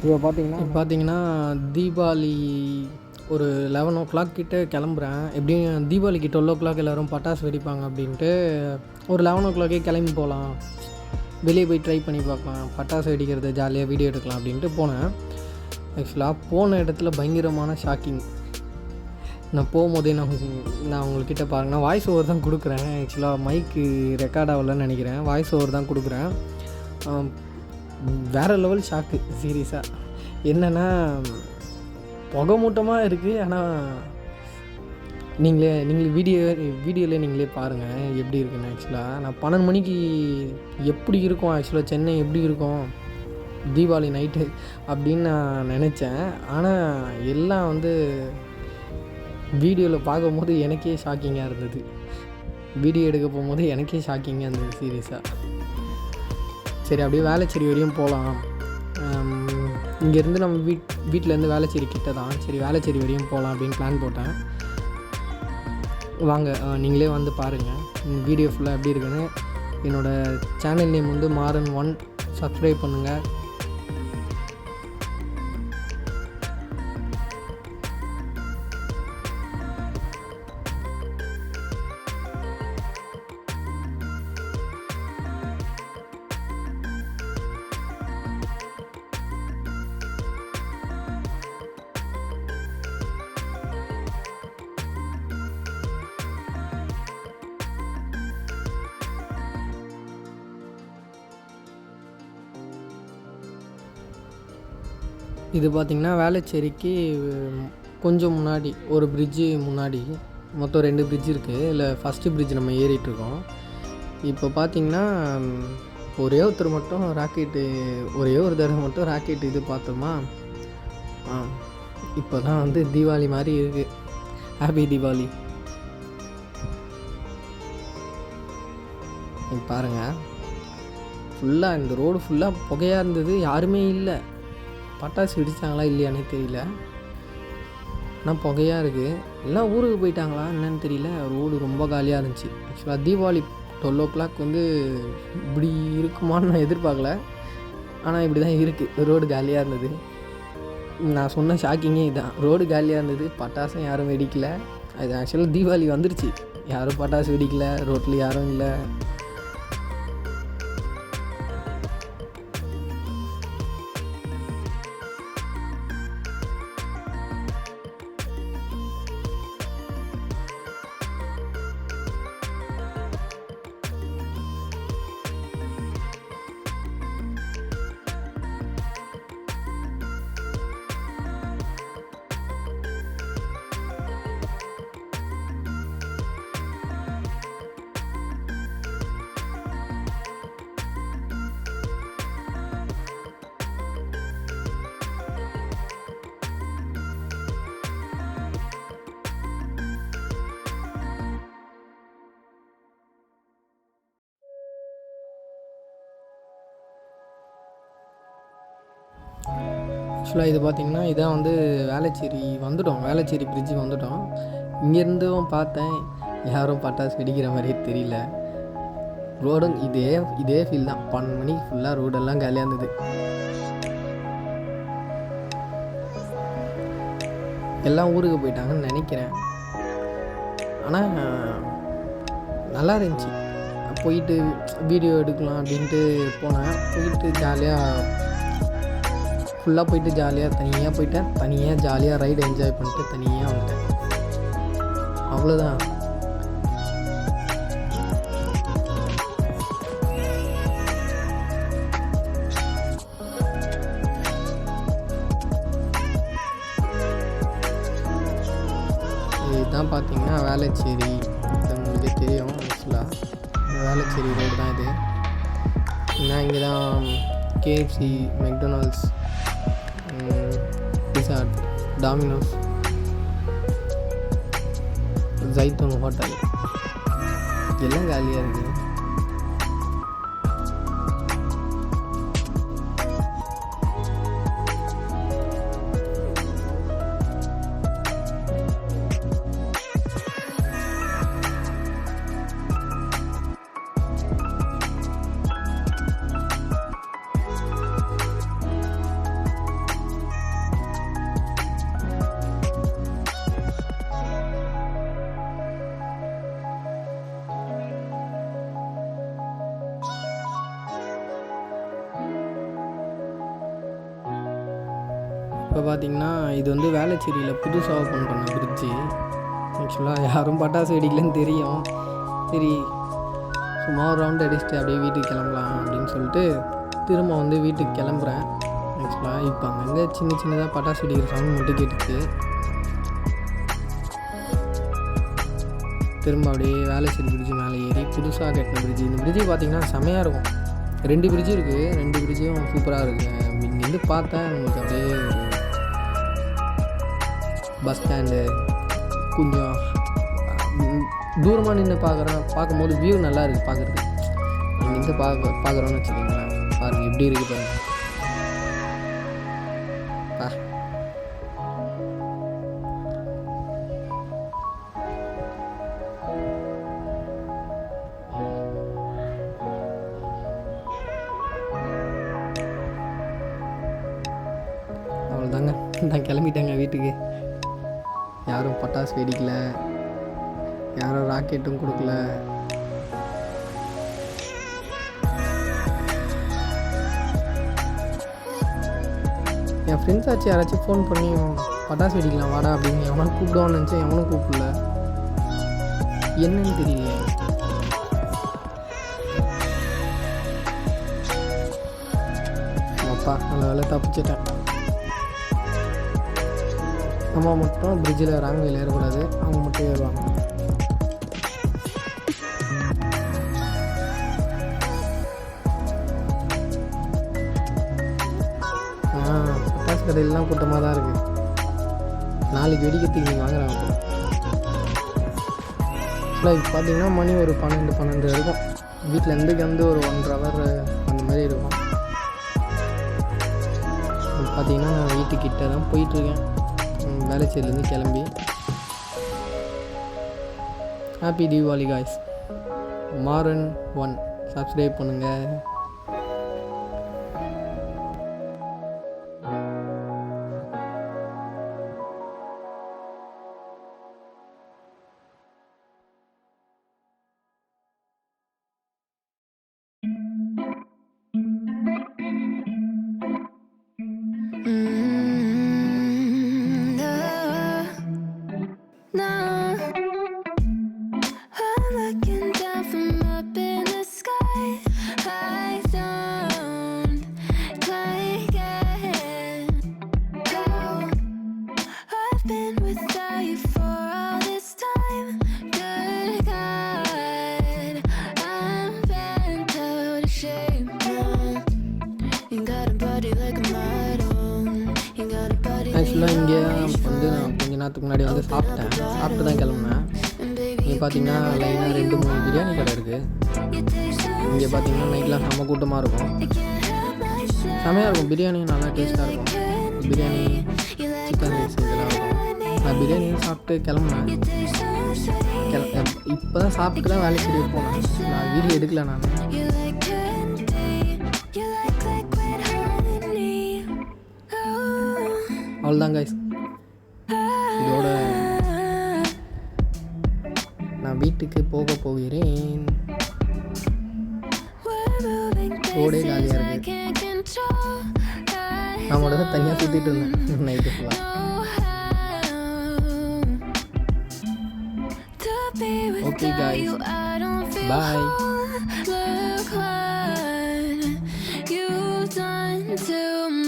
இப்போ பார்த்தீங்கன்னா தீபாவளி ஒரு 11 கிட்டே கிளம்புறேன். எப்படியும் தீபாவளிக்கு 12 எல்லோரும் பட்டாசு வெடிப்பாங்க அப்படின்ட்டு ஒரு 11 கிளம்பி போகலாம், வெளியே போய் ட்ரை பண்ணி பார்க்கலாம், பட்டாசு வெடிக்கிறது ஜாலியாக வீடியோ எடுக்கலாம் அப்படின்ட்டு போனேன். ஆக்சுவலாக போன இடத்துல பயங்கரமான ஷாக்கிங். நான் போகும்போதே நான் உங்கள்கிட்ட பாருங்கள், நான் வாய்ஸ் ஓவர் தான் கொடுக்குறேன். ஆக்சுவலாக மைக்கு ரெக்கார்ட் ஆகலன்னு நினைக்கிறேன், வாய்ஸ் ஓவர் தான் கொடுக்குறேன். வேறு லெவல் ஷாக்கு சீரியஸாக. என்னென்னா புகை மூட்டமாக இருக்குது. ஆனால் நீங்களே வீடியோவில் நீங்களே பாருங்கள் எப்படி இருக்குன்னு. ஆக்சுவலாக நான் 12 மணிக்கு எப்படி இருக்கும், ஆக்சுவலாக சென்னை எப்படி இருக்கும் தீபாவளி நைட்டு அப்படின்னு நான் நினச்சேன். ஆனால் எல்லாம் வீடியோவில் பார்க்கும்போது எனக்கே ஷாக்கிங்காக இருந்தது. வீடியோ எடுக்க போகும்போது எனக்கே ஷாக்கிங்காக இருந்தது சீரியஸாக. சரி, அப்படியே வேளச்சேரி வரையும் போகலாம். இங்கேருந்து நம்ம வீட்டிலேருந்து வேளச்சேரி கிட்ட தான். சரி, வேளச்சேரி வரையும் போகலாம் அப்படின்னு பிளான் போட்டேன். வாங்க, நீங்களே வந்து பாருங்கள் வீடியோ ஃபுல்லாக எப்படி இருக்குன்னு. என்னோடய சேனல் நேம் மாறன் 1. சப்ஸ்கிரைப் பண்ணுங்கள். இது பார்த்திங்கன்னா வேளச்சேரிக்கு கொஞ்சம் முன்னாடி ஒரு பிரிட்ஜு முன்னாடி, மொத்தம் 2 பிரிட்ஜ் இருக்குது. இல்லை ஃபஸ்ட்டு பிரிட்ஜ் நம்ம ஏறிட்டுருக்கோம். இப்போ பார்த்திங்கன்னா ஒரே ஒரு தடவை மட்டும் ராக்கெட்டு இது பார்த்தோமா. இப்போ தான் தீபாவளி மாதிரி இருக்குது. ஹாப்பி தீபாவளி. பாருங்கள், ஃபுல்லாக இந்த ரோடு ஃபுல்லாக புகையாக இருந்தது. யாருமே இல்லை. பட்டாசு வெடித்தாங்களா இல்லையானே தெரியல, ஆனால் புகையாக இருக்குது. எல்லாம் ஊருக்கு போயிட்டாங்களா என்னன்னு தெரியல. ரோடு ரொம்ப காலியாக இருந்துச்சு. ஆக்சுவலாக தீபாவளி 12 இப்படி இருக்குமான்னு நான் எதிர்பார்க்கல. ஆனால் இப்படி தான் இருக்குது. ரோடு காலியாக இருந்தது. நான் சொன்ன ஷாக்கிங்கே இதுதான். ரோடு காலியாக இருந்தது, பட்டாசும் யாரும் வெடிக்கலை. அது ஆக்சுவலாக தீபாவளி வந்துருச்சு, யாரும் பட்டாசு வெடிக்கலை, ரோட்டில் யாரும் இல்லை. ஆக்சுவலாக இது பார்த்திங்கன்னா இதான் வேளச்சேரி பிரிட்ஜு வந்துட்டோம். இங்கேருந்தும் பார்த்தேன், யாரும் பட்டாசு வெடிக்கிற மாதிரியே தெரியல. ரோடும் இதே ஃபீல் தான். 12 மணிக்கு ஃபுல்லாக ரோடெல்லாம் காலியாக இருந்தது. எல்லாம் ஊருக்கு போயிட்டாங்கன்னு நினைக்கிறேன். ஆனால் நல்லா இருந்துச்சு. போயிட்டு வீடியோ எடுக்கலாம் அப்படின்ட்டு போனேன். ஃபுல்லாக போயிட்டு தனியாக ஜாலியாக ரைடு என்ஜாய் பண்ணிட்டு தனியாக வந்துட்டேன். அவ்வளோதான். இதுதான் பார்த்தீங்கன்னா வேளச்சேரி. இது உங்களுக்கே தெரியும். ஆக்சுவலாக வேளச்சேரி ரோடு தான் இது. நான் இங்கே தான் KFC, McDonald's, pizza, Domino's, Zaitoon hotel எல்லாம் காலியாக இருக்குது. இப்போ பார்த்தீங்கன்னா இது வந்து வேளச்சேரியில் புதுசாக ஓப்பன் பண்ண பிரிட்ஜு. ஆக்சுவலாக யாரும் பட்டாசு வெடிக்கலன்னு தெரியும். சரி சும்மா ஒரு ரவுண்ட் அடிச்சுட்டு அப்படியே வீட்டுக்கு கிளம்பலாம் அப்படின்னு சொல்லிட்டு திரும்ப வந்து வீட்டுக்கு கிளம்புறேன். ஆக்சுவலாக இப்போ அங்கங்கே சின்ன சின்னதாக பட்டாசு வெடிக்கிற சவுண்ட் மட்டும் கேட்டுச்சு. திரும்ப அப்படியே வேளச்சேரி பிரிட்ஜு மேலே ஏறி புதுசாக கட்டின பிரிட்ஜு. இந்த பிரிட்ஜு பார்த்திங்கன்னா செமையாக இருக்கும். 2 பிரிட்ஜு இருக்குது. 2 பிரிட்ஜும் சூப்பராக இருக்குது. இங்கேருந்து பார்த்தேன் உங்களுக்கு அப்படியே பஸ் ஸ்டாண்டு கொஞ்சம் தூரமாக நின்று பார்க்கும்போது வியூ நல்லா இருக்குது பார்க்குறதுக்கு. இங்கேருந்து பார்க்குறோன்னு வச்சுக்கிங்களேன். பாருங்கள் எப்படி இருக்குது பாருங்கள். அவ்வளோதாங்க, நான் கிளம்பிட்டேங்க வீட்டுக்கு. யாரும் பட்டாசு வெடிக்கலை, யாரும் ராக்கெட்டும் கொடுக்கல. என் ஃப்ரெண்ட்ஸ் ஆச்சு யாராச்சும் ஃபோன் பண்ணி பட்டாசு வெடிக்கலாம் வாடா அப்படின்னு எவனும் கூப்பிடுவான்னு நினச்சேன். எவனும் கூப்பிடல, என்னன்னு தெரியலையே. அப்பா நல்ல வேலை தப்பிச்சிட்டேன். அம்மா மட்டும் பிரிட்ஜில் ராங்வேல ஏறக்கூடாது, அவங்க மட்டும் ஏறுவாங்க. பட்டாசு கடையிலலாம் கூட்டமாக தான் இருக்குது. நாளைக்கு வெடிக்கிறதுக்கு நீங்கள் வாங்குறாங்க. இப்போ பார்த்தீங்கன்னா மணி ஒரு 12 இருக்கும். வீட்டில் எந்துக்கு ஒரு 1.5 hour அந்த மாதிரி இருக்கும். பார்த்தீங்கன்னா நான் வீட்டுக்கிட்ட தான் போயிட்டுருக்கேன் வேளச்சேரிலேருந்து கிளம்பி. Happy Deepavali guys. Maran 1 subscribe பண்ணுங்கள். ஆக்சுவலாக இங்கே வந்து நான் கொஞ்ச நேரத்துக்கு முன்னாடி வந்து சாப்பிட்டு தான் கிளம்புனேன். இங்கே பார்த்தீங்கன்னா லைனாக 2-3 பிரியாணி கடை இருக்குது. இங்கே பார்த்தீங்கன்னா நைட்லாம் செம்ம கூட்டமாக இருக்கும். செம்மையாக இருக்கும். பிரியாணி நல்லா டேஸ்ட்டாக இருக்கும். பிரியாணி, சிக்கன் ரைஸ் இதெல்லாம் இருக்கும். நான் பிரியாணியும் சாப்பிட்டு கிளம்புனேன். இப்போ தான் சாப்பிட்டு தான் வேலைக்கு போனேன். நான் வீடியோ எடுக்கல. நான் அவ்வளோதான் கைஸ். இதோட நான் வீட்டுக்கு போகிறேன். ரோடே காலியாக இருக்குது. நான் மட்டும் தான் தனியாக சுற்றிட்டு இருந்தேன் நைட்டு ஃபுல்லாக. ஓகே கைஸ், பாய்.